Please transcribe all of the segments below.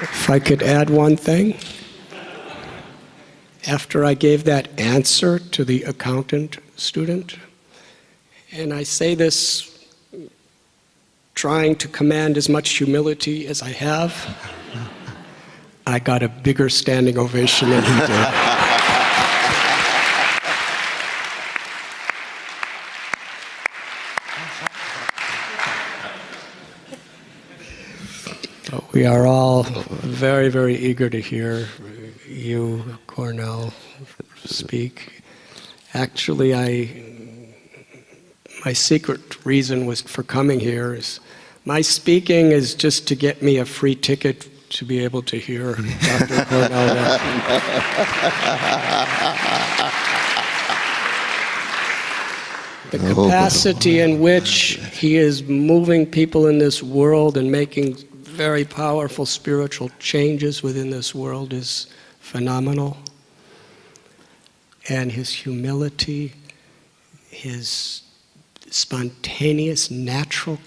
If I could add one thing. After I gave that answer to the accountant student, and I say this trying to command as much humility as I have, I got a bigger standing ovation than he did. We are all very, very eager to hear you, Cornell, speak. Actually, my secret reason for coming here is my speaking is just to get me a free ticket to be able to hear Dr. Cornell. The capacity in which he is moving people in this world and making very powerful spiritual changes within this world is phenomenal. And his humility, his spontaneous, natural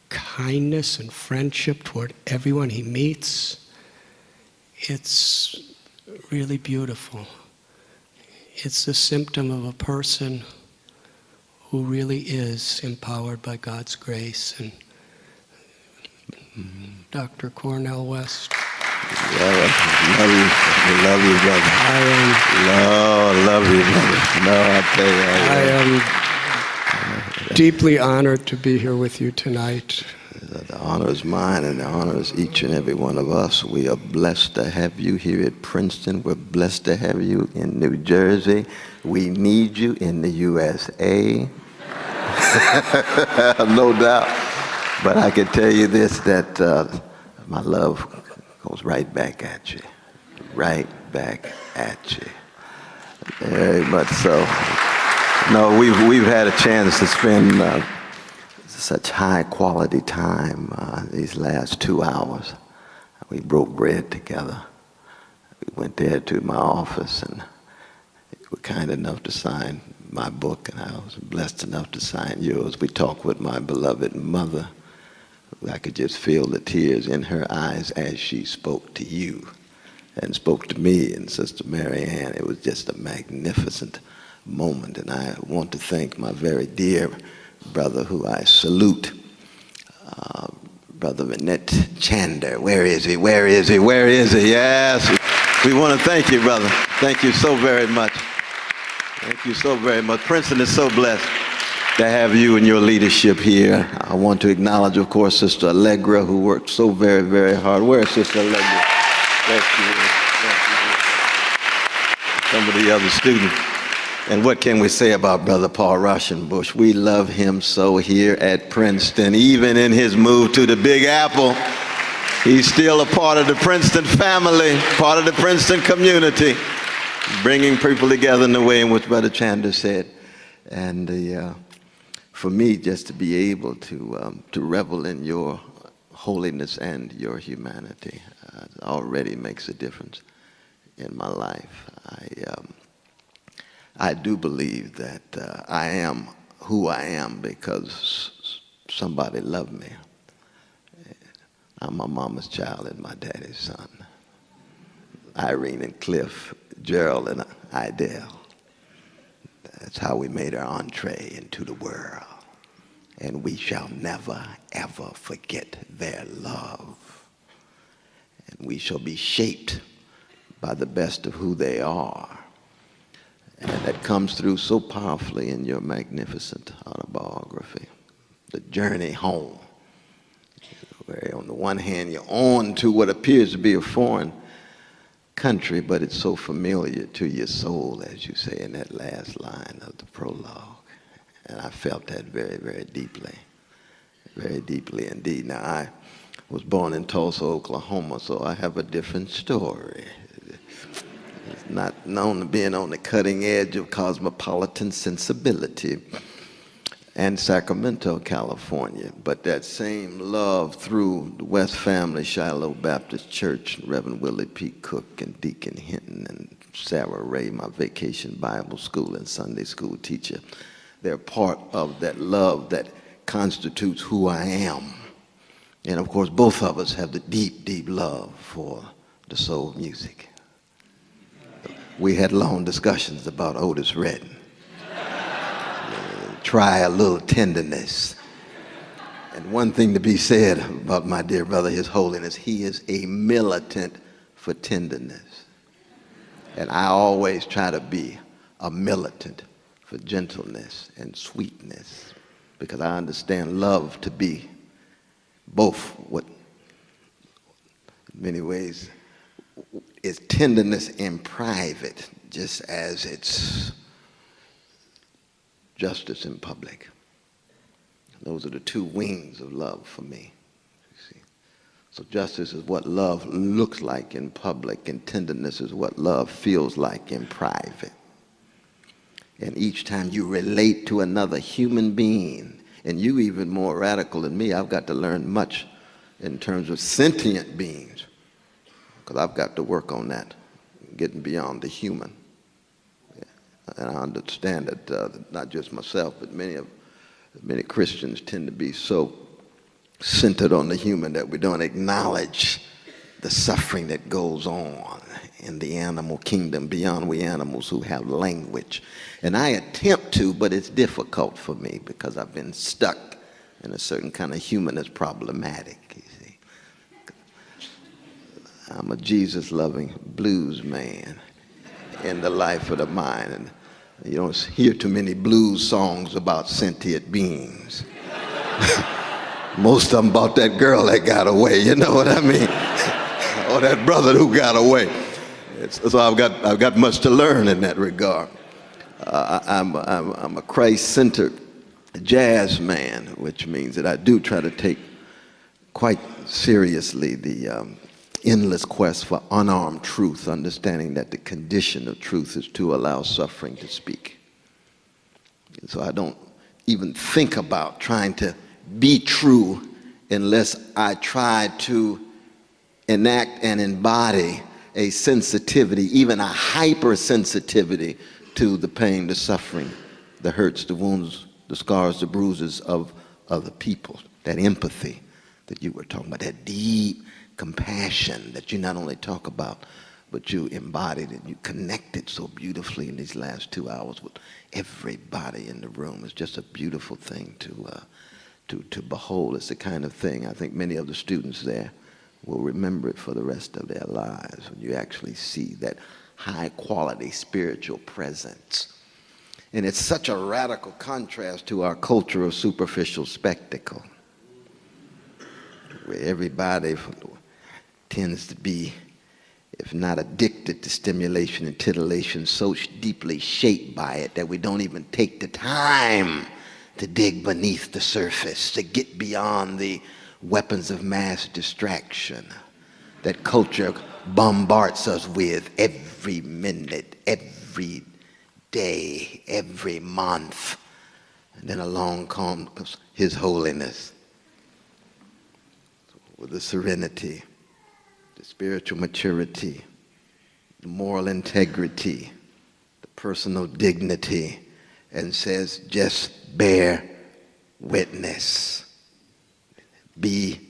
kindness and friendship toward everyone he meets, it's really beautiful. It's a symptom of a person who really is empowered by God's grace. And Dr. Cornel West. Love you, brother. Love you, brother. No, I tell you. I am deeply honored to be here with you tonight. The honor is mine, and the honor is each and every one of us. We are blessed to have you here at Princeton. We're blessed to have you in New Jersey. We need you in the USA. No doubt. But I can tell you this, that my love goes right back at you. Right back at you. Very much so. No, we've had a chance to spend such high quality time these last 2 hours. We broke bread together. We went there to my office, and you were kind enough to sign my book, and I was blessed enough to sign yours. We talked with my beloved mother. I could just feel the tears in her eyes as she spoke to you and spoke to me and Sister Mary Ann. It was just a magnificent moment, and I want to thank my very dear brother who I salute, Brother Vinette Chander. Where is he? Where is he? Where is he? Yes, we want to thank you, brother. Thank you so very much. Thank you so very much. Princeton is so blessed to have you and your leadership here. I want to acknowledge, of course, Sister Allegra, who worked so very, very hard. Where is Sister Allegra? There she is. Some of the other students. And what can we say about Brother Paul Rauschenbusch? We love him so here at Princeton. Even in his move to the Big Apple, he's still a part of the Princeton family, part of the Princeton community, bringing people together in the way in which Brother Chander said. And for me, just to be able to revel in your holiness and your humanity already makes a difference in my life. I do believe that I am who I am because somebody loved me. I'm my mama's child and my daddy's son. Irene and Cliff, Gerald and Idell. That's how we made our entree into the world. And we shall never, ever forget their love. And we shall be shaped by the best of who they are. And that comes through so powerfully in your magnificent autobiography, The Journey Home, where on the one hand you're on to what appears to be a foreign country, but it's so familiar to your soul, as you say in that last line of the prologue. And I felt that very, very deeply indeed. Now, I was born in Tulsa, Oklahoma, so I have a different story. It's not known to being on the cutting edge of cosmopolitan sensibility. And Sacramento, California. But that same love through the West Family, Shiloh Baptist Church, Reverend Willie P. Cook and Deacon Hinton and Sarah Ray, my vacation Bible school and Sunday school teacher. They're part of that love that constitutes who I am. And of course, both of us have the deep, deep love for the soul music. We had long discussions about Otis Redding. Try a little tenderness. And one thing to be said about my dear brother, His Holiness, he is a militant for tenderness. And I always try to be a militant for gentleness and sweetness, because I understand love to be both what, in many ways, is tenderness in private, just as it's justice in public. Those are the two wings of love for me. You see. So justice is what love looks like in public, and tenderness is what love feels like in private. And each time you relate to another human being, and you even more radical than me, I've got to learn much in terms of sentient beings, because I've got to work on that, getting beyond the human. And I understand that not just myself, but many Christians tend to be so centered on the human that we don't acknowledge the suffering that goes on in the animal kingdom beyond we animals who have language. And I attempt to, but it's difficult for me because I've been stuck in a certain kind of human that's problematic, you see. I'm a Jesus-loving blues man in the life of the mind. And you don't hear too many blues songs about sentient beings. Most of them about that girl that got away, you know what I mean? Or that brother who got away. So I've got much to learn in that regard. I'm a Christ-centered jazz man, which means that I do try to take quite seriously the endless quest for unarmed truth, understanding that the condition of truth is to allow suffering to speak. And so I don't even think about trying to be true unless I try to enact and embody a sensitivity, even a hypersensitivity to the pain, the suffering, the hurts, the wounds, the scars, the bruises of other people. That empathy that you were talking about, that deep compassion that you not only talk about, but you embodied and you connected so beautifully in these last 2 hours with everybody in the room. It's just a beautiful thing to behold. It's the kind of thing I think many of the students there will remember it for the rest of their lives, when you actually see that high quality spiritual presence. And it's such a radical contrast to our culture of superficial spectacle, where everybody tends to be, if not addicted to stimulation and titillation, so deeply shaped by it that we don't even take the time to dig beneath the surface, to get beyond the weapons of mass distraction that culture bombards us with every minute, every day, every month. And then along comes His Holiness with the serenity, the spiritual maturity, the moral integrity, the personal dignity, and says, just bear witness. Be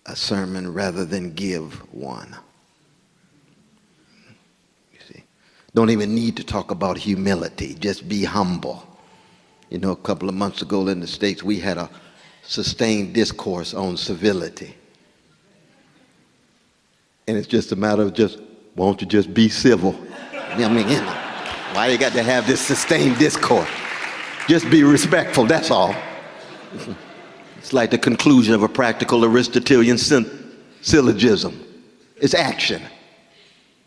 a sermon rather than give one. You see, don't even need to talk about humility, just be humble. You know, a couple of months ago in the States, we had a sustained discourse on civility. And it's just a matter of just, won't you just be civil? I mean, you know, why you got to have this sustained discourse? Just be respectful, that's all. It's like the conclusion of a practical Aristotelian syllogism. It's action.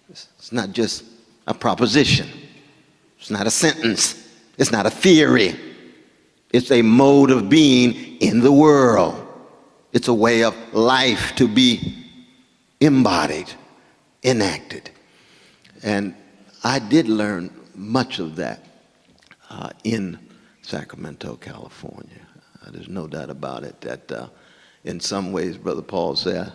It's not just a proposition. It's not a sentence. It's not a theory. It's a mode of being in the world. It's a way of life to be embodied, enacted. And I did learn much of that in Sacramento, California. There's no doubt about it that in some ways, Brother Paul said,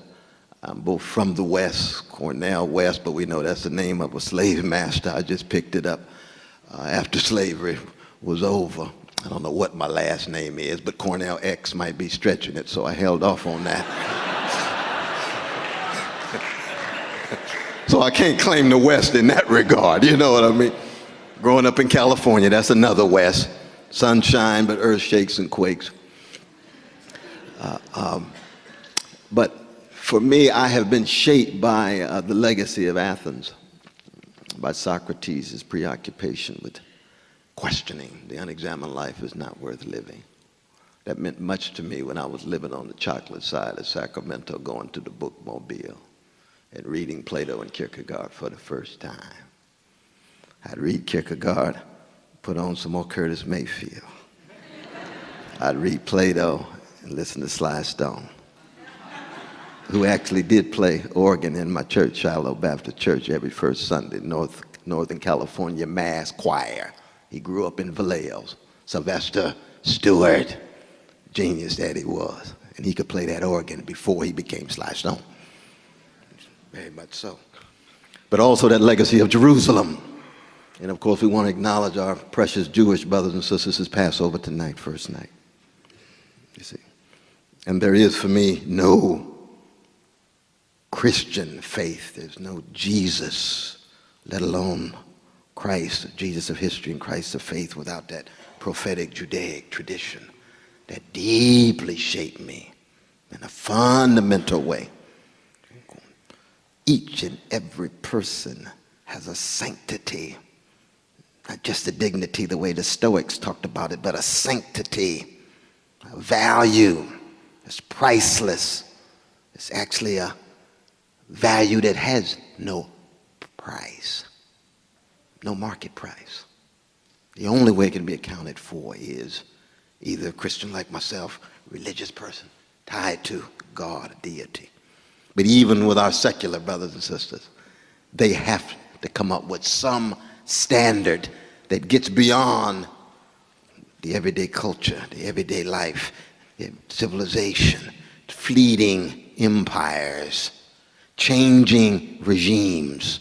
I'm both from the West, Cornell West, but we know that's the name of a slave master. I just picked it up after slavery was over. I don't know what my last name is, but Cornell X might be stretching it, so I held off on that. So I can't claim the West in that regard, you know what I mean? Growing up in California, that's another West. Sunshine, but earth shakes and quakes. But for me, I have been shaped by the legacy of Athens, by Socrates' preoccupation with questioning. The unexamined life is not worth living. That meant much to me when I was living on the chocolate side of Sacramento, going to the bookmobile and reading Plato and Kierkegaard for the first time. I'd read Kierkegaard, put on some more Curtis Mayfield. I'd read Plato and listen to Sly Stone, who actually did play organ in my church, Shiloh Baptist Church, every first Sunday, Northern California Mass Choir. He grew up in Vallejo. Sylvester Stewart, genius that he was. And he could play that organ before he became Sly Stone. Very much so. But also that legacy of Jerusalem. And of course, we want to acknowledge our precious Jewish brothers and sisters. It's Passover tonight, first night. You see. And there is for me no Christian faith. There's no Jesus, let alone Christ, Jesus of history and Christ of faith, without that prophetic Judaic tradition that deeply shaped me in a fundamental way. Each and every person has a sanctity, not just a dignity the way the Stoics talked about it, but a sanctity, a value. It's priceless. It's actually a value that has no price, no market price. The only way it can be accounted for is either a Christian like myself, religious person, tied to God, a deity. But even with our secular brothers and sisters, they have to come up with some standard that gets beyond the everyday culture, the everyday life, the civilization, fleeting empires, changing regimes,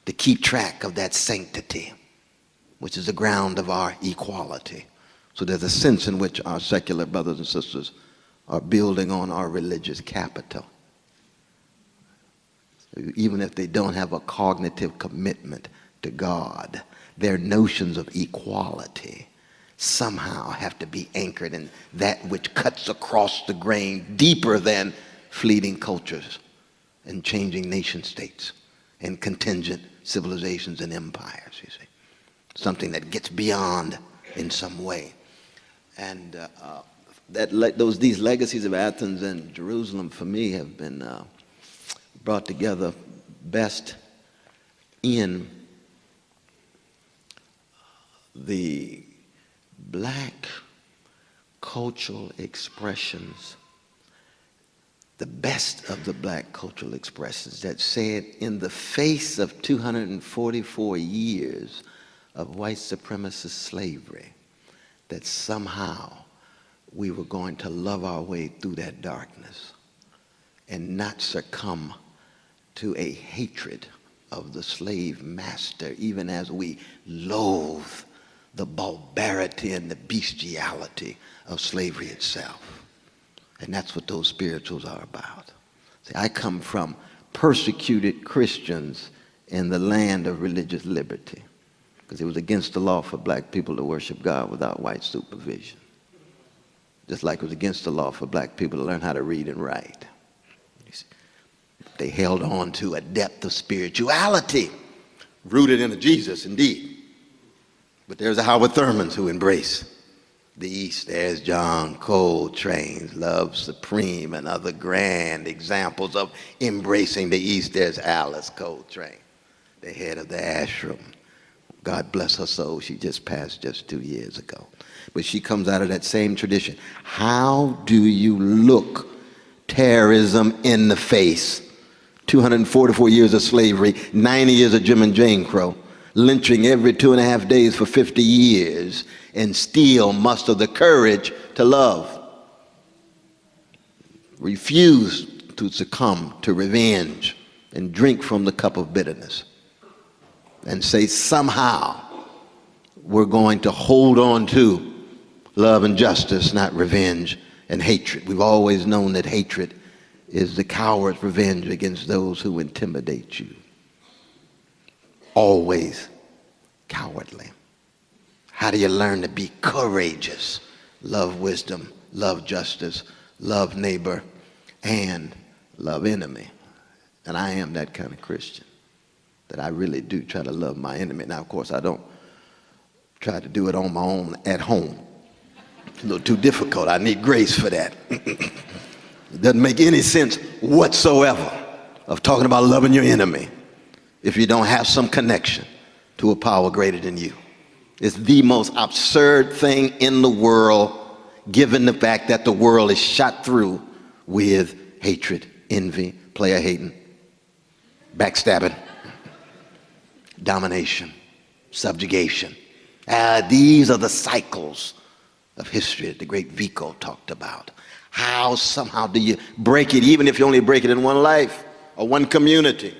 to keep track of that sanctity, which is the ground of our equality. So there's a sense in which our secular brothers and sisters are building on our religious capital. Even if they don't have a cognitive commitment to God, their notions of equality somehow have to be anchored in that which cuts across the grain deeper than fleeting cultures and changing nation states and contingent civilizations and empires, you see. Something that gets beyond in some way. And these legacies of Athens and Jerusalem for me have been brought together best in the black cultural expressions, the best of the black cultural expressions that said in the face of 244 years of white supremacist slavery, that somehow we were going to love our way through that darkness and not succumb to a hatred of the slave master, even as we loathe the barbarity and the bestiality of slavery itself. And that's what those spirituals are about. See, I come from persecuted Christians in the land of religious liberty, because it was against the law for black people to worship God without white supervision. Just like it was against the law for black people to learn how to read and write. They held on to a depth of spirituality rooted in a Jesus, indeed. But there's the Howard Thurmans who embrace the East. There's John Coltrane's Love Supreme and other grand examples of embracing the East. There's Alice Coltrane, the head of the ashram. God bless her soul. She just passed just 2 years ago. But she comes out of that same tradition. How do you look terrorism in the face? 244 years of slavery, 90 years of Jim and Jane Crow, lynching every 2.5 days for 50 years, and still muster the courage to love. Refuse to succumb to revenge and drink from the cup of bitterness. And say somehow we're going to hold on to love and justice, not revenge and hatred. We've always known that hatred is the coward's revenge against those who intimidate you. Always cowardly. How do you learn to be courageous? Love wisdom, love justice, love neighbor, and love enemy. And I am that kind of Christian, that I really do try to love my enemy. Now, of course, I don't try to do it on my own at home. It's a little too difficult. I need grace for that. It doesn't make any sense whatsoever of talking about loving your enemy if you don't have some connection to a power greater than you. It's the most absurd thing in the world, given the fact that the world is shot through with hatred, envy, player hating, backstabbing, domination, subjugation. These are the cycles of history that the great Vico talked about. How somehow do you break it, even if you only break it in one life or one community?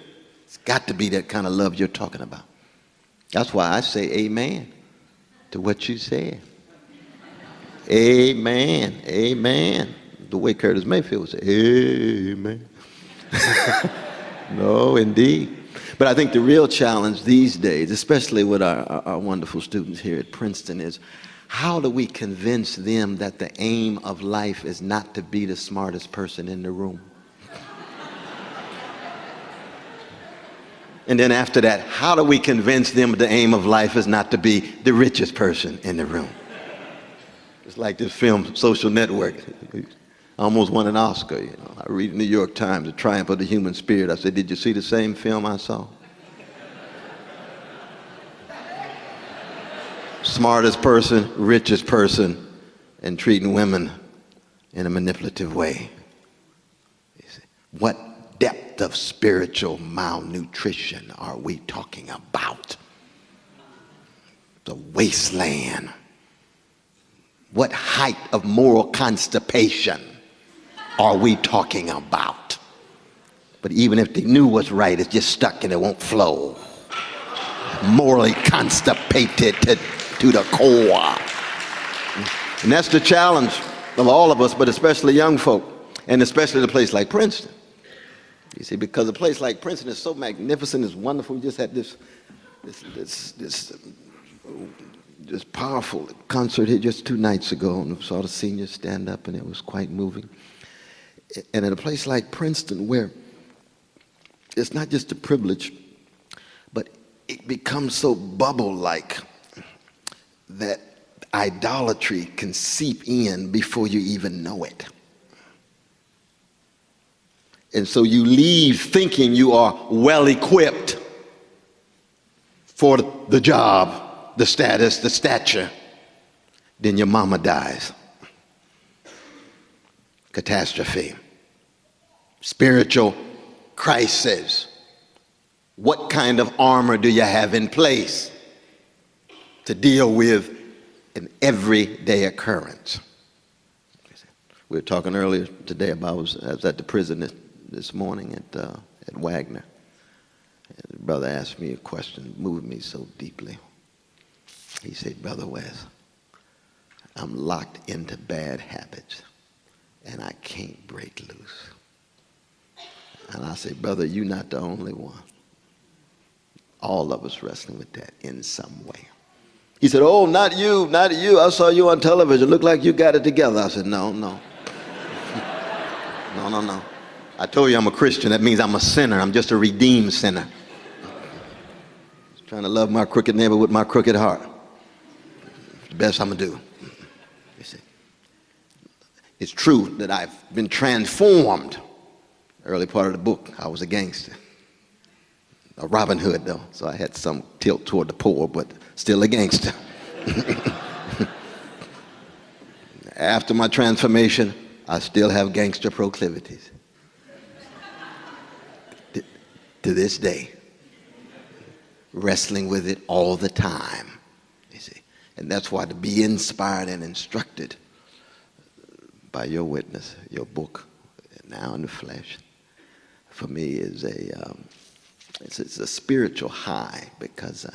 It's got to be that kind of love you're talking about. That's why I say amen to what you said. Amen, amen. The way Curtis Mayfield would say, amen. No, indeed. But I think the real challenge these days, especially with our wonderful students here at Princeton, is how do we convince them that the aim of life is not to be the smartest person in the room? And then after that, how do we convince them the aim of life is not to be the richest person in the room? It's like this film, Social Network. I almost won an Oscar. You know, I read in the New York Times, The Triumph of the Human Spirit. I said, did you see the same film I saw? Smartest person, richest person, and treating women in a manipulative way. What depth of spiritual malnutrition are we talking about? The wasteland. What height of moral constipation are we talking about? But even if they knew what's right, it's just stuck and it won't flow. Morally constipated to the core. And that's the challenge of all of us, but especially young folk, and especially at a place like Princeton. You see, because a place like Princeton is so magnificent, it's wonderful. We just had this powerful concert here just 2 nights ago, and saw the seniors stand up, and it was quite moving. And at a place like Princeton, where it's not just a privilege, but it becomes so bubble-like that idolatry can seep in before you even know it. And so you leave thinking you are well-equipped for the job, the status, the stature. Then your mama dies. Catastrophe. Spiritual crisis. What kind of armor do you have in place to deal with an everyday occurrence? We were talking earlier today about, I was at the prison this morning at Wagner. And the brother asked me a question that moved me so deeply. He said, Brother Wes, I'm locked into bad habits and I can't break loose. And I said, brother, you're not the only one. All of us wrestling with that in some way. He said, oh, not you, not you. I saw you on television. Looked like you got it together. I said, no. No. I told you I'm a Christian. That means I'm a sinner. I'm just a redeemed sinner. Just trying to love my crooked neighbor with my crooked heart. It's the best I'm going to do. You see, it's true that I've been transformed. Early part of the book, I was a gangster. A Robin Hood, though, so I had some tilt toward the poor, but still a gangster. After my transformation, I still have gangster proclivities. To this day, wrestling with it all the time, you see. And that's why to be inspired and instructed by your witness, your book, Now in the Flesh, for me is it's a spiritual high, because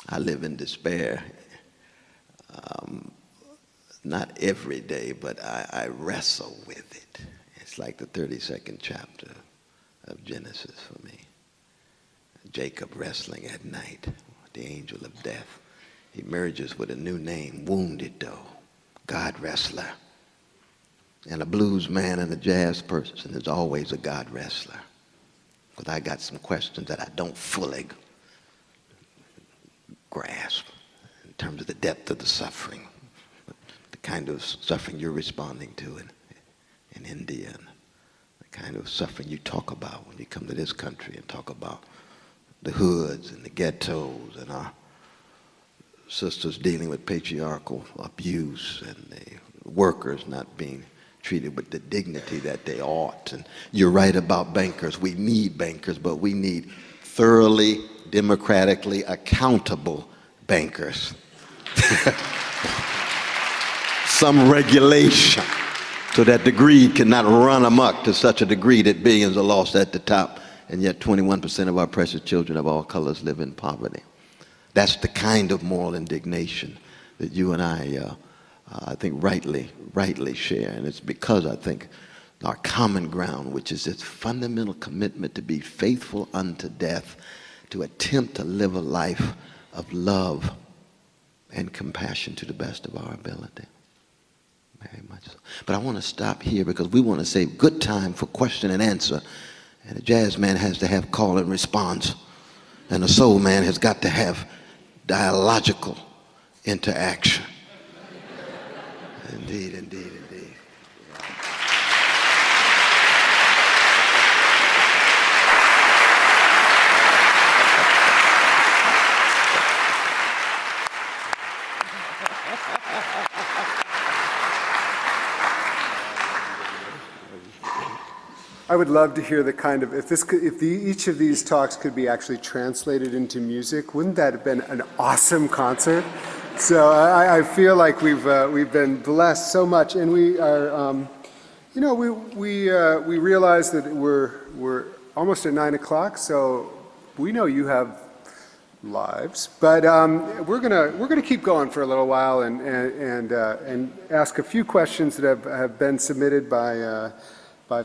I live in despair. Not every day, but I wrestle with it. It's like the 32nd chapter of Genesis for me. Jacob wrestling at night with the angel of death. He merges with a new name, Wounded Though, God wrestler. And a blues man and a jazz person is always a God wrestler. But I got some questions that I don't fully grasp in terms of the depth of the suffering, the kind of suffering you're responding to in India, and the kind of suffering you talk about when you come to this country and talk about the hoods and the ghettos and our sisters dealing with patriarchal abuse and the workers not being treated with the dignity that they ought. And you're right about bankers. We need bankers, but we need thoroughly, democratically accountable bankers. Some regulation so that the greed cannot run amok to such a degree that billions are lost at the top, and yet 21% of our precious children of all colors live in poverty. That's the kind of moral indignation that you and I think rightly share. And it's because I think our common ground, which is this fundamental commitment to be faithful unto death, to attempt to live a life of love and compassion to the best of our ability. Very much so. But I want to stop here because we want to save good time for question and answer. And a jazz man has to have call and response. And a soul man has got to have dialogical interaction. Indeed, indeed, indeed. I would love to hear the kind of, each of these talks could be actually translated into music, wouldn't that have been an awesome concert? So I feel like we've been blessed so much, and we are, we realize that we're almost at 9 o'clock, so we know you have lives, but we're gonna keep going for a little while and ask a few questions that have been submitted by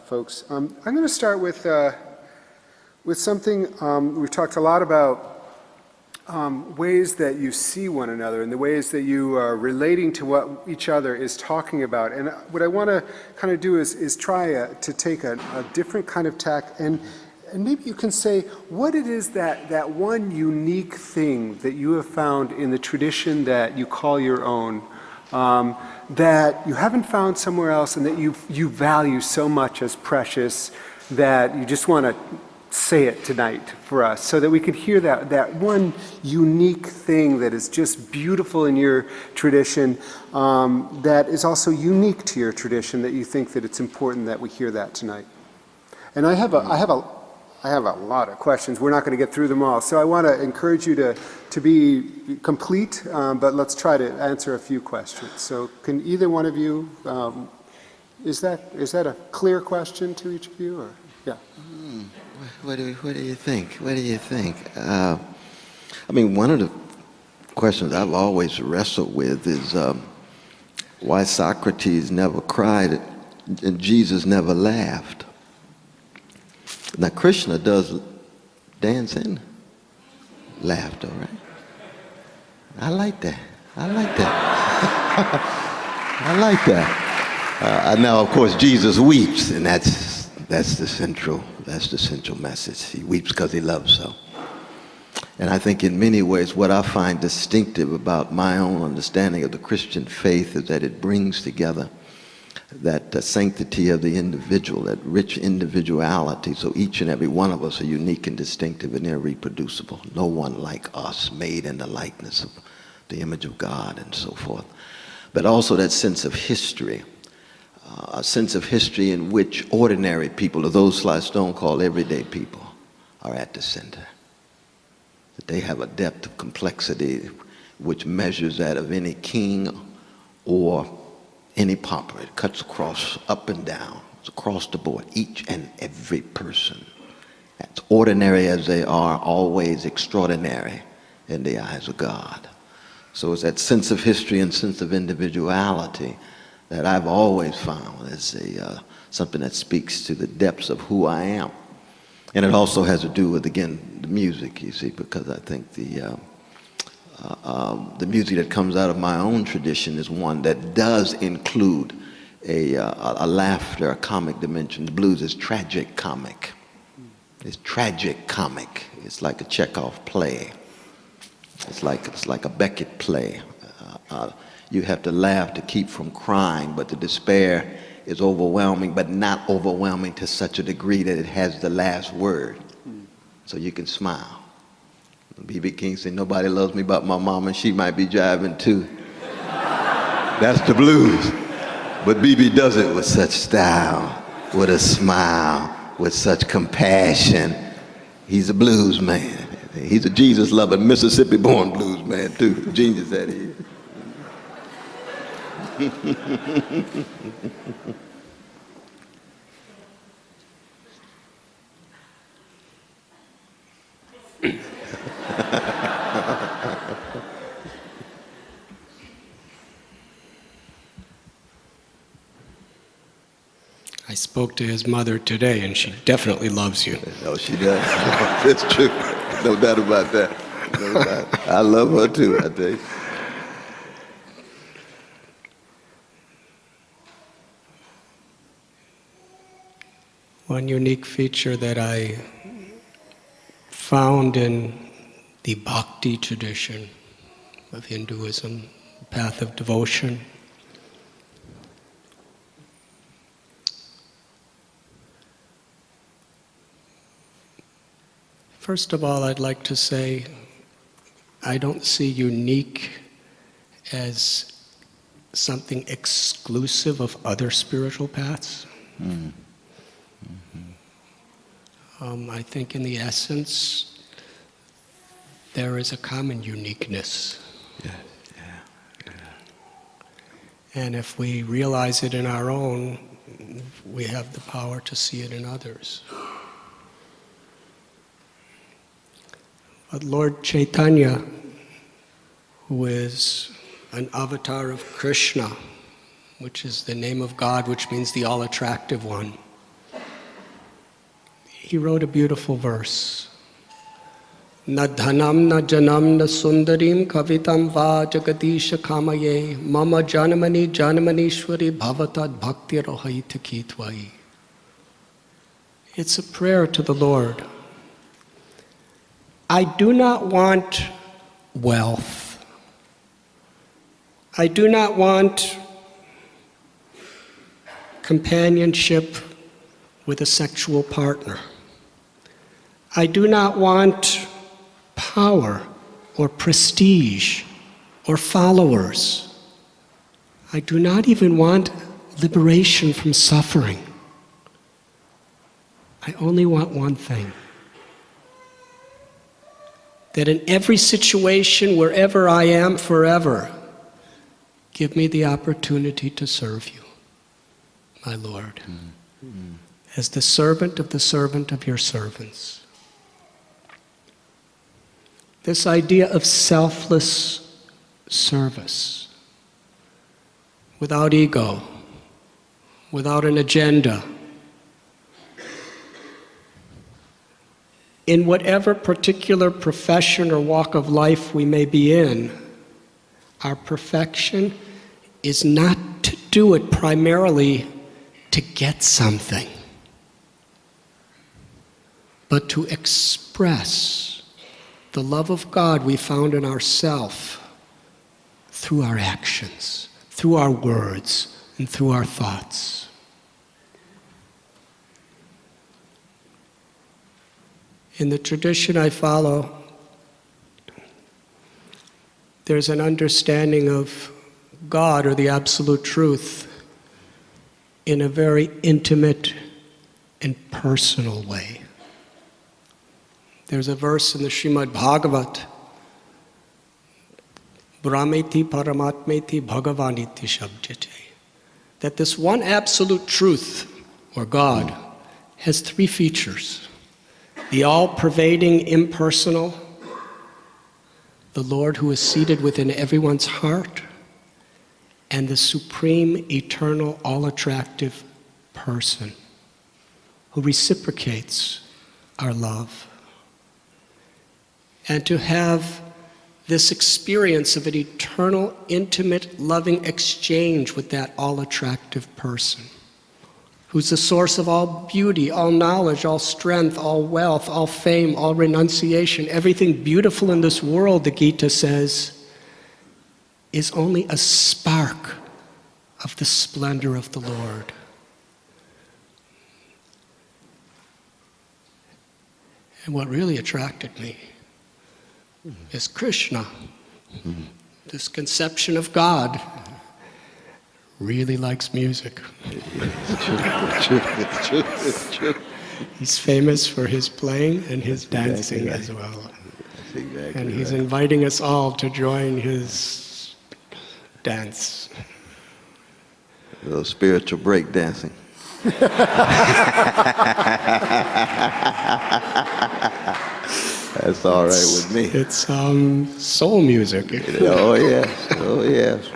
folks. I'm going to start with something. We've talked a lot about ways that you see one another and the ways that you are relating to what each other is talking about. And what I want to kind of do is try to take a different kind of tack, and maybe you can say what it is that one unique thing that you have found in the tradition that you call your own, that you haven't found somewhere else, and that you value so much as precious that you just want to say it tonight for us so that we could hear that one unique thing that is just beautiful in your tradition, that is also unique to your tradition, that you think that it's important that we hear that tonight. And I have a lot of questions. We're not going to get through them all. So I want to encourage you to be complete, but let's try to answer a few questions. So can either one of you, is that a clear question to each of you? Or yeah. What do you think? What do you think? I mean, one of the questions I've always wrestled with is why Socrates never cried and Jesus never laughed. Now, Krishna does dance and laughter, right? I like that. I like that. I like that. Now, of course, Jesus weeps, and that's the central message. He weeps because he loves so. And I think in many ways, what I find distinctive about my own understanding of the Christian faith is that it brings together that sanctity of the individual, that rich individuality, so each and every one of us are unique and distinctive and irreproducible. No one like us, made in the likeness of the image of God and so forth. But also that sense of history, a sense of history in which ordinary people, or those Sly Stone called everyday people, are at the center. That they have a depth of complexity which measures that of any king or any pauper. It cuts across, up and down. It's across the board. Each and every person, as ordinary as they are, always extraordinary in the eyes of God. So it's that sense of history and sense of individuality that I've always found is something that speaks to the depths of who I am. And it also has to do with, again, the music, you see, because I think the music that comes out of my own tradition is one that does include a laughter, a comic dimension. The blues is tragic comic. It's tragic comic. It's like a Chekhov play. It's like a Beckett play. You have to laugh to keep from crying, but the despair is overwhelming, but not overwhelming to such a degree that it has the last word. So you can smile. B.B. King said, nobody loves me but my mama, and she might be jiving too. That's the blues. But B.B. does it with such style, with a smile, with such compassion. He's a blues man. He's a Jesus-loving, Mississippi-born blues man too. Genius that he is. I spoke to his mother today, and she definitely loves you. No, she does. It's true. No doubt about that. No doubt. I love her too, I tell you. One unique feature that I found in the bhakti tradition of Hinduism, the path of devotion, first of all, I'd like to say I don't see unique as something exclusive of other spiritual paths. I think in the essence, there is a common uniqueness. Yeah. And if we realize it in our own, we have the power to see it in others. But Lord Chaitanya, who is an avatar of Krishna, which is the name of God, which means the all-attractive one, he wrote a beautiful verse. Na dhanam na janam na sundarim kavitam va jagatisha kamaye mama janamani janamanishwari bhavatad bhakti rohaita kitvai. It's a prayer to the Lord. I do not want wealth. I do not want companionship with a sexual partner. I do not want power or prestige or followers. I do not even want liberation from suffering. I only want one thing. That in every situation, wherever I am forever, give me the opportunity to serve you, my Lord, as the servant of your servants. This idea of selfless service, without ego, without an agenda, in whatever particular profession or walk of life we may be in, our perfection is not to do it primarily to get something, but to express the love of God we found in ourselves through our actions, through our words, and through our thoughts. In the tradition I follow, there's an understanding of God or the absolute truth in a very intimate and personal way. There's a verse in the Srimad Bhagavat, Brahmeti Paramatmeti Bhagavaniti Shabdite, that this one absolute truth, or God, has three features. The all-pervading impersonal, the Lord who is seated within everyone's heart, and the supreme, eternal, all-attractive person who reciprocates our love. And to have this experience of an eternal, intimate, loving exchange with that all-attractive person, who's the source of all beauty, all knowledge, all strength, all wealth, all fame, all renunciation, everything beautiful in this world, the Gita says, is only a spark of the splendor of the Lord. And what really attracted me is Krishna. This conception of God really likes music. It's true. He's famous for his playing and his dancing as well. That's exactly And he's right. inviting us all to join his dance. A little spiritual break dancing. That's all right with me. It's soul music. Oh yes, oh yes.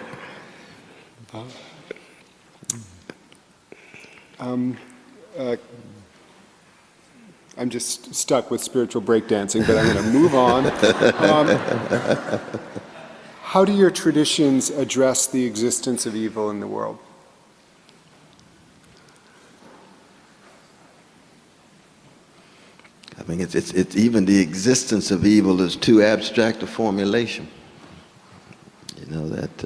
I'm just stuck with spiritual breakdancing, but I'm going to move on. How do your traditions address the existence of evil in the world? I mean, it's even the existence of evil is too abstract a formulation. You know that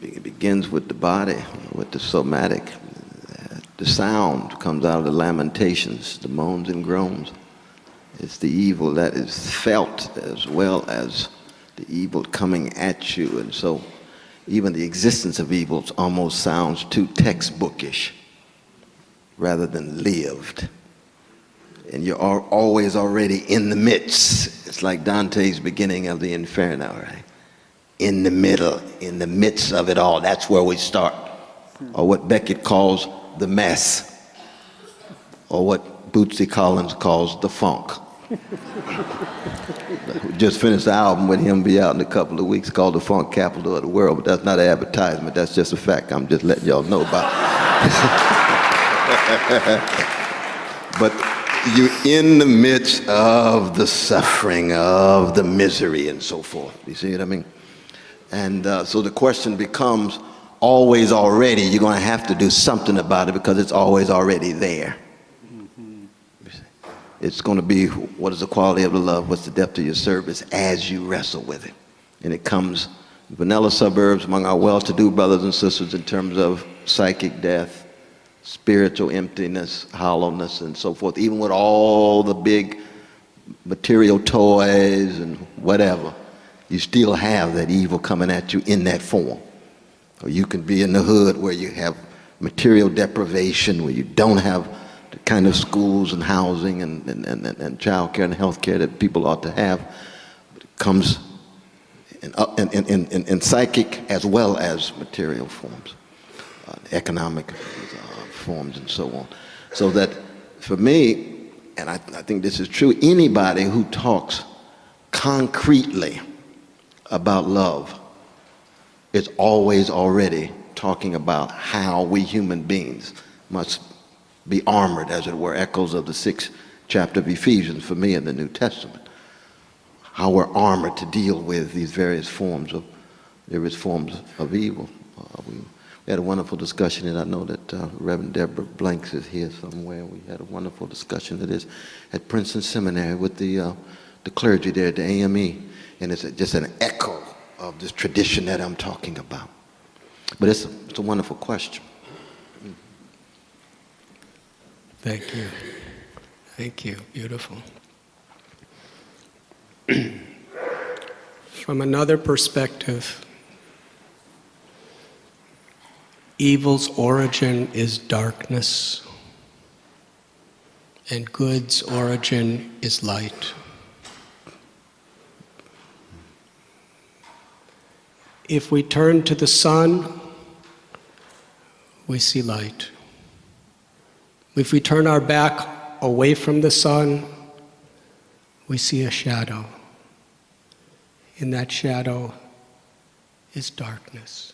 it begins with the body, with the somatic. The sound comes out of the lamentations, the moans and groans. It's the evil that is felt as well as the evil coming at you. And so even the existence of evil almost sounds too textbookish rather than lived. And you're always already in the midst. It's like Dante's beginning of the Inferno, right? In the middle, in the midst of it all. That's where we start. Or what Beckett calls the mess. Or what Bootsy Collins calls the funk. We just finished the album with him, be out in a couple of weeks, called The Funk Capital of the World, but that's not an advertisement, that's just a fact. I'm just letting y'all know about it. But you're in the midst of the suffering, of the misery, and so forth. You see what I mean? And so the question becomes, always already, you're going to have to do something about it because it's always already there. It's going to be, what is the quality of the love? What's the depth of your service as you wrestle with it? And it comes vanilla suburbs among our well-to-do brothers and sisters in terms of psychic death, spiritual emptiness, hollowness, and so forth. Even with all the big material toys and whatever, you still have that evil coming at you in that form. Or you can be in the hood where you have material deprivation, where you don't have the kind of schools and housing and child care and health care that people ought to have. But it comes in psychic as well as material forms, economic forms and so on. So that for me, and I think this is true, anybody who talks concretely about love is always already talking about how we human beings must be armored, as it were, echoes of the 6th chapter of Ephesians for me in the New Testament. How we're armored to deal with these various forms of evil. We had a wonderful discussion, and I know that Reverend Deborah Blanks is here somewhere. We had a wonderful discussion of this at Princeton Seminary with the clergy there at the AME, and it's just an echo of this tradition that I'm talking about. But it's a wonderful question. Thank you. Thank you. Beautiful. From another perspective, evil's origin is darkness, and good's origin is light. If we turn to the sun, we see light. If we turn our back away from the sun, we see a shadow. In that shadow is darkness.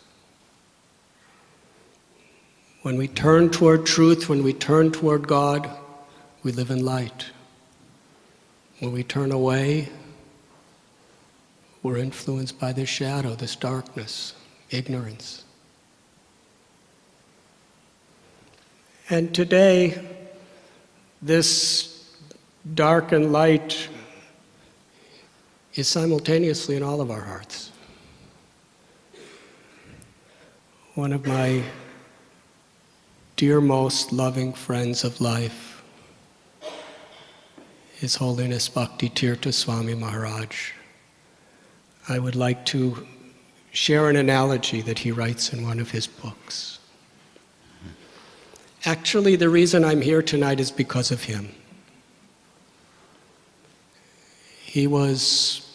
When we turn toward truth, when we turn toward God, we live in light. When we turn away, we're influenced by this shadow, this darkness, ignorance. And today, this dark and light is simultaneously in all of our hearts. One of my dear, most loving friends of life, His Holiness Bhakti Tirtha Swami Maharaj. I would like to share an analogy that he writes in one of his books. Actually, the reason I'm here tonight is because of him. He was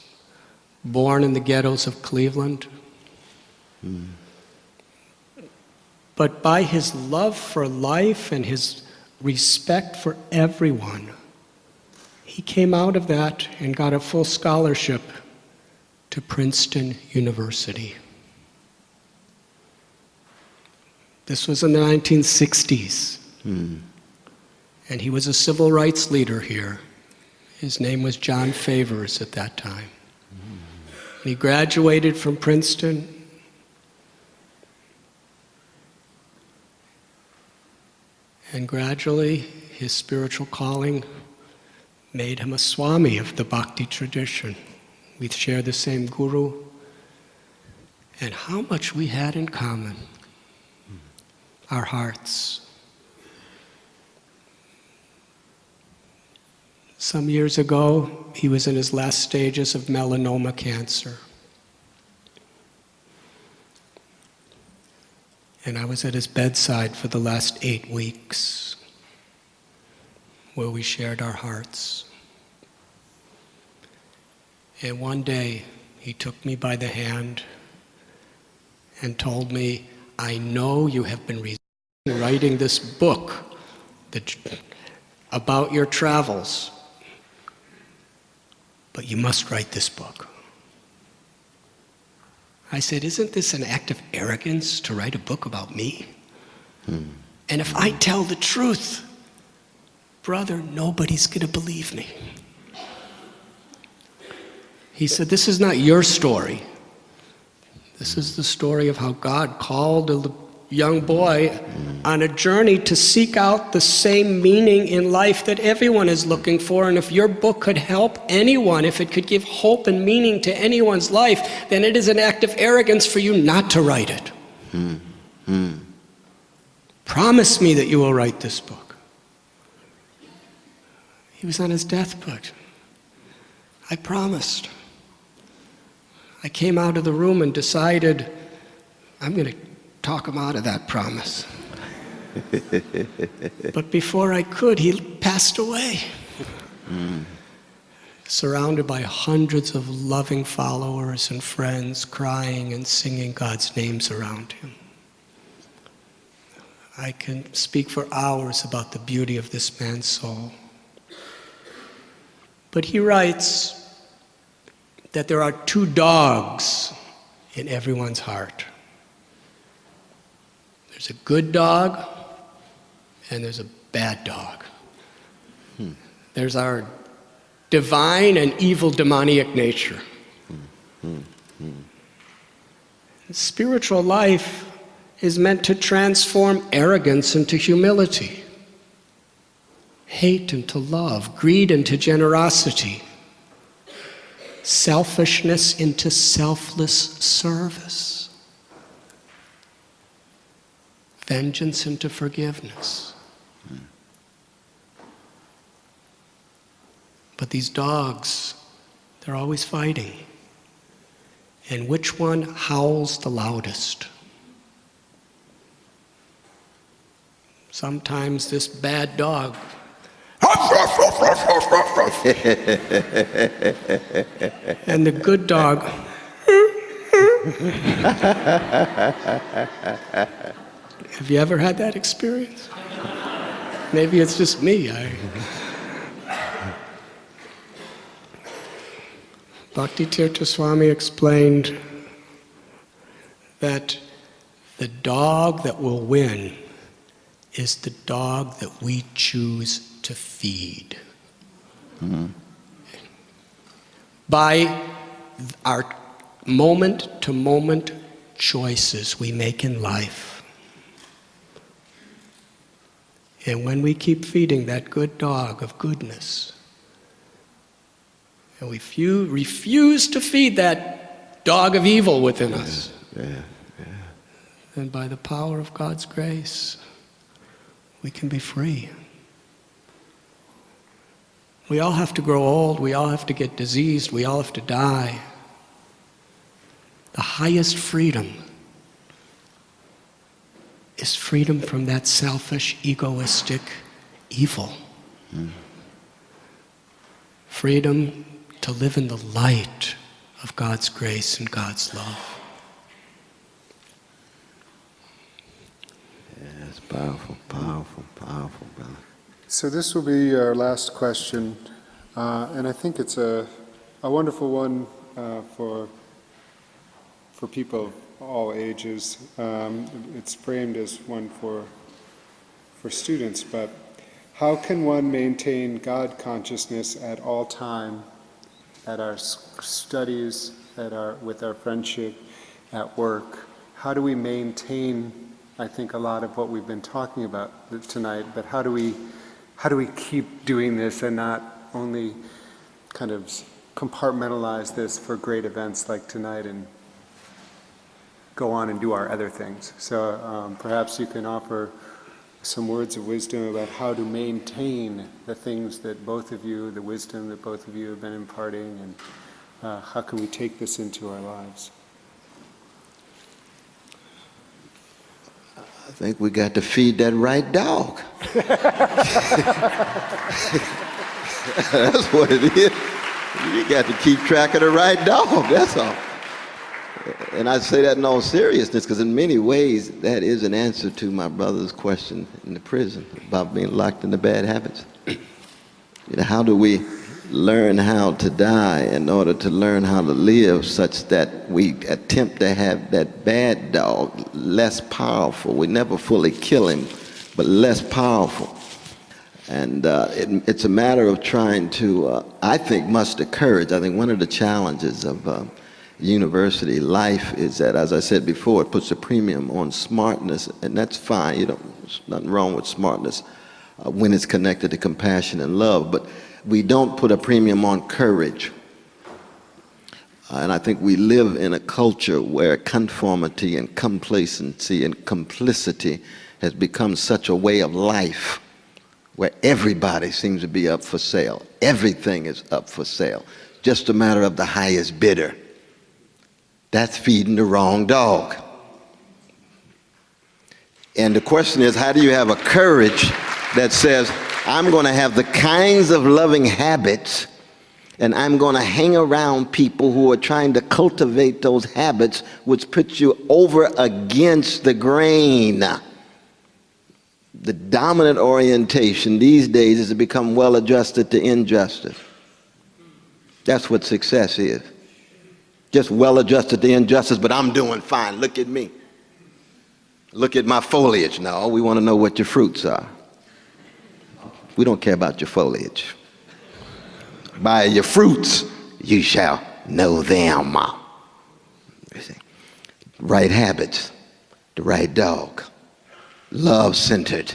born in the ghettos of Cleveland. But by his love for life and his respect for everyone, he came out of that and got a full scholarship to Princeton University. This was in the 1960s. And he was a civil rights leader here. His name was John Favors at that time. And he graduated from Princeton. And gradually, his spiritual calling made him a Swami of the Bhakti tradition. We share the same guru. And how much we had in common. Our hearts. Some years ago, he was in his last stages of melanoma cancer. And I was at his bedside for the last 8 weeks, where we shared our hearts. And one day, he took me by the hand and told me, I know you have been writing this book about your travels, but you must write this book. I said, isn't this an act of arrogance to write a book about me? And if I tell the truth, brother, nobody's going to believe me. He said, this is not your story. This is the story of how God called a young boy on a journey to seek out the same meaning in life that everyone is looking for. And if your book could help anyone, if it could give hope and meaning to anyone's life, then it is an act of arrogance for you not to write it. Promise me that you will write this book. He was on his deathbed. I promised. I came out of the room and decided, I'm going to talk him out of that promise. But before I could, he passed away. Surrounded by hundreds of loving followers and friends, crying and singing God's names around him. I can speak for hours about the beauty of this man's soul. But he writes that there are 2 dogs in everyone's heart. There's a good dog and there's a bad dog. There's our divine and evil demoniac nature. Spiritual life is meant to transform arrogance into humility, hate into love, greed into generosity, selfishness into selfless service, vengeance into forgiveness. But these dogs, they're always fighting. And which one howls the loudest? Sometimes this bad dog and the good dog Have you ever had that experience? Maybe it's just me. Bhakti Tirtha Swami explained that the dog that will win is the dog that we choose to feed. By our moment-to-moment choices we make in life. And when we keep feeding that good dog of goodness, and we refuse to feed that dog of evil within us, then by the power of God's grace, we can be free. We all have to grow old, we all have to get diseased, we all have to die. The highest freedom is freedom from that selfish, egoistic evil. Freedom to live in the light of God's grace and God's love. Yeah, it's powerful, powerful, powerful, brother. So this will be our last question, and I think it's a wonderful one for people of all ages. It's framed as one for students, but how can one maintain God consciousness at all time, at our studies, with our friendship, at work? How do we maintain, I think, a lot of what we've been talking about tonight, but how do we keep doing this and not only kind of compartmentalize this for great events like tonight and go on and do our other things? So perhaps you can offer some words of wisdom about how to maintain the things that both of you, the wisdom that both of you have been imparting, and how can we take this into our lives? I think we got to feed that right dog. That's what it is. You got to keep track of the right dog, that's all. And I say that in all seriousness, because in many ways that is an answer to my brother's question in the prison about being locked into bad habits. You know, how do we learn how to die in order to learn how to live, such that we attempt to have that bad dog less powerful? We never fully kill him, but less powerful. And it's a matter of trying to, I think, muster courage. I think one of the challenges of university life is that, as I said before, it puts a premium on smartness, and that's fine. You know, there's nothing wrong with smartness when it's connected to compassion and love, but we don't put a premium on courage. And I think we live in a culture where conformity and complacency and complicity has become such a way of life, where everybody seems to be up for sale. Everything is up for sale. Just a matter of the highest bidder. That's feeding the wrong dog. And the question is, how do you have a courage that says, I'm going to have the kinds of loving habits, and I'm going to hang around people who are trying to cultivate those habits, which puts you over against the grain. The dominant orientation these days is to become well-adjusted to injustice. That's what success is. Just well-adjusted to injustice, but I'm doing fine. Look at me. Look at my foliage. No, we want to know what your fruits are. We don't care about your foliage. By your fruits, you shall know them. Right habits, the right dog, love-centered,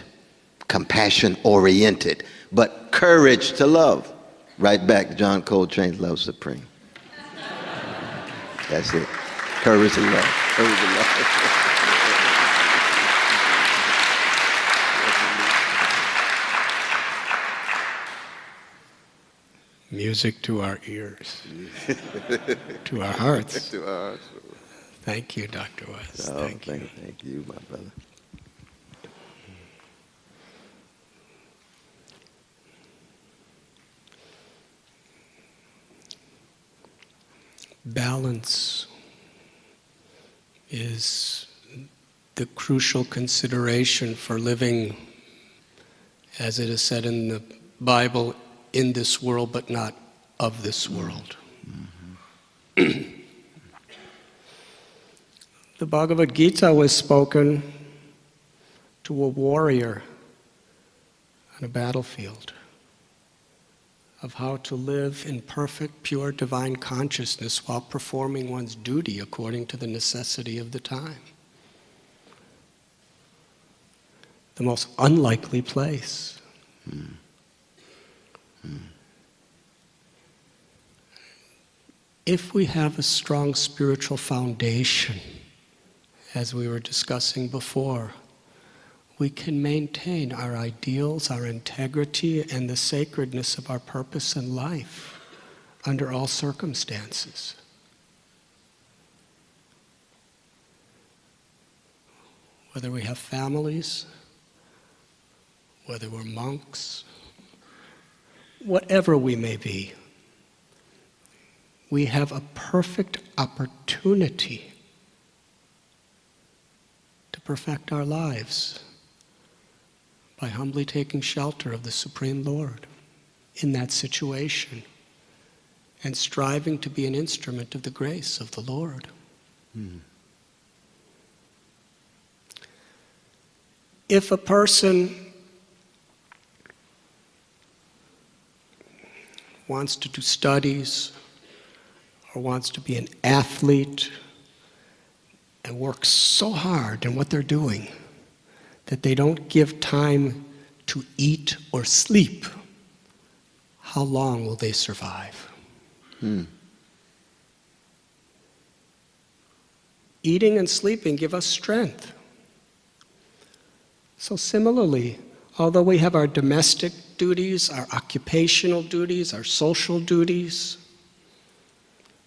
compassion-oriented, but courage to love. Right back to John Coltrane's Love Supreme. That's it. Courage and love. Courage and love. Music to our ears, to our hearts. To our hearts. Thank you, Dr. West. Oh, Thank you. Thank you, my brother. Balance is the crucial consideration for living, as it is said in the Bible, in this world but not of this world. The Bhagavad Gita was spoken to a warrior on a battlefield of how to live in perfect, pure, divine consciousness while performing one's duty according to the necessity of the time. The most unlikely place. If we have a strong spiritual foundation, as we were discussing before, we can maintain our ideals, our integrity, and the sacredness of our purpose in life under all circumstances. Whether we have families, whether we're monks, whatever we may be, we have a perfect opportunity to perfect our lives by humbly taking shelter of the Supreme Lord in that situation and striving to be an instrument of the grace of the Lord. If a person wants to do studies or wants to be an athlete and works so hard in what they're doing that they don't give time to eat or sleep, how long will they survive? Eating and sleeping give us strength. So similarly, although we have our domestic duties, our occupational duties, our social duties,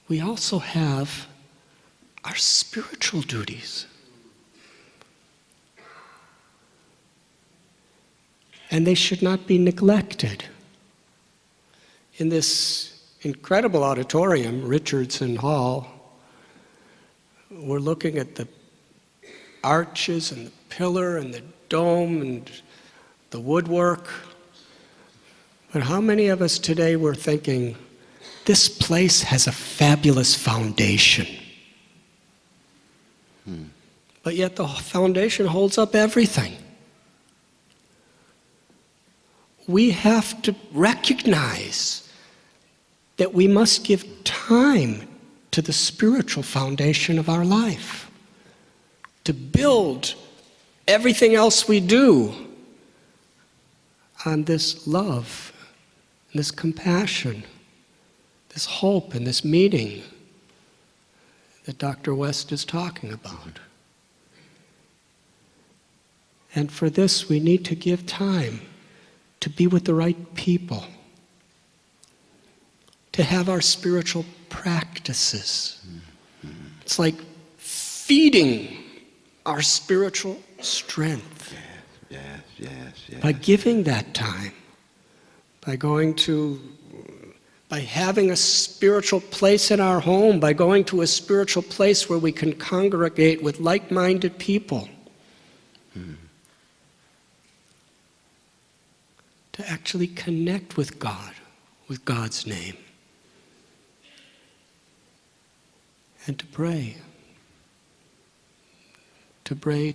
we also have our spiritual duties. And they should not be neglected. In this incredible auditorium, Richardson Hall, we're looking at the arches and the pillar and the dome and the woodwork. But how many of us today were thinking, this place has a fabulous foundation. But yet the foundation holds up everything. We have to recognize that we must give time to the spiritual foundation of our life, to build everything else we do on this love, this compassion, this hope, and this meeting that Dr. West is talking about. And for this, we need to give time to be with the right people, to have our spiritual practices. It's like feeding our spiritual strength. Yes. By giving that time, by having a spiritual place in our home, by going to a spiritual place where we can congregate with like-minded people. To actually connect with God, with God's name. And to pray. To pray,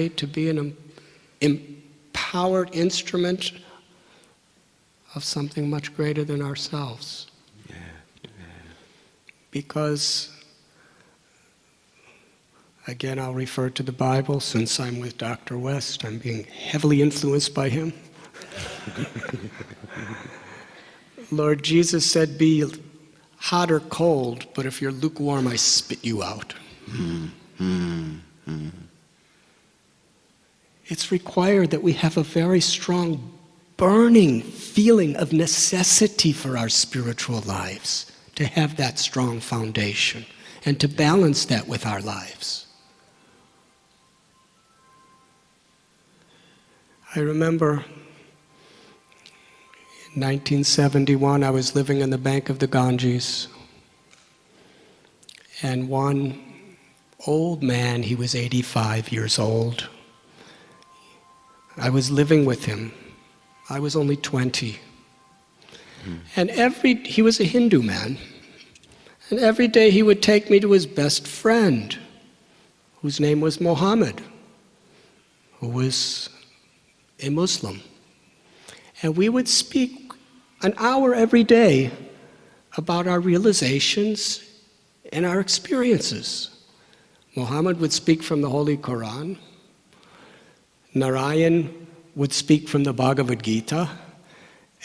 to be an empowered instrument of something much greater than ourselves. Because, again, I'll refer to the Bible. Since I'm with Dr. West, I'm being heavily influenced by him. Lord Jesus said, be hot or cold, but if you're lukewarm, I spit you out. It's required that we have a very strong, burning feeling of necessity for our spiritual lives, to have that strong foundation, and to balance that with our lives. I remember in 1971, I was living on the bank of the Ganges, and one old man, he was 85 years old. I was living with him. I was only 20. And he was a Hindu man, and every day he would take me to his best friend, whose name was Mohammed, who was a Muslim. And we would speak an hour every day about our realizations and our experiences. Muhammad would speak from the Holy Quran. Narayan would speak from the Bhagavad Gita.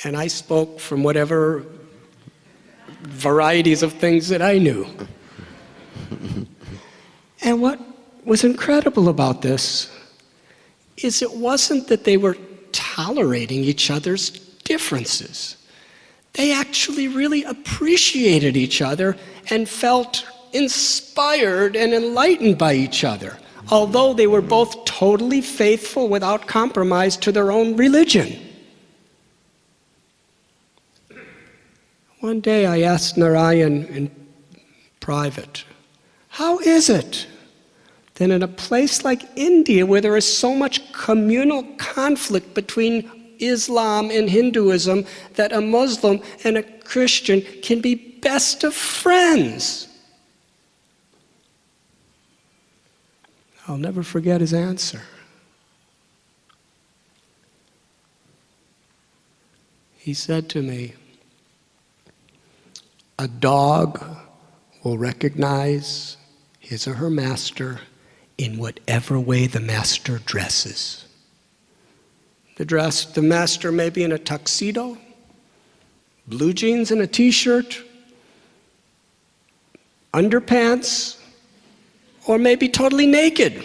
And I spoke from whatever varieties of things that I knew. And what was incredible about this is it wasn't that they were tolerating each other's differences. They actually really appreciated each other and felt inspired and enlightened by each other, although they were both totally faithful without compromise to their own religion. One day I asked Narayan in private, how is it that in a place like India, where there is so much communal conflict between Islam and Hinduism, that a Muslim and a Christian can be best of friends? I'll never forget his answer. He said to me, a dog will recognize his or her master in whatever way the master dresses. The master may be in a tuxedo, blue jeans and a t-shirt, underpants, or maybe totally naked.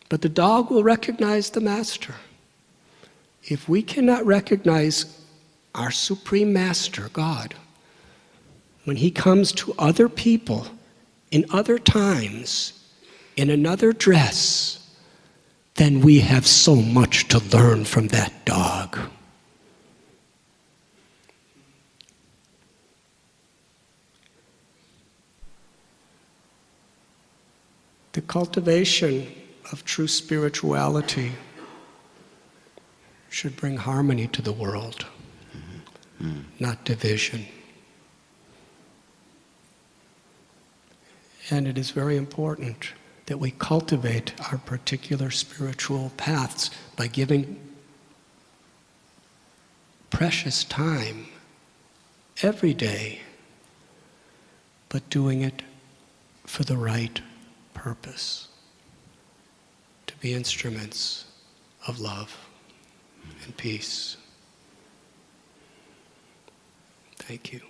But the dog will recognize the master. If we cannot recognize our supreme master, God, when he comes to other people in other times, in another dress, then we have so much to learn from that dog. The cultivation of true spirituality should bring harmony to the world, not division. And it is very important that we cultivate our particular spiritual paths by giving precious time every day, but doing it for the right purpose, to be instruments of love and peace. Thank you.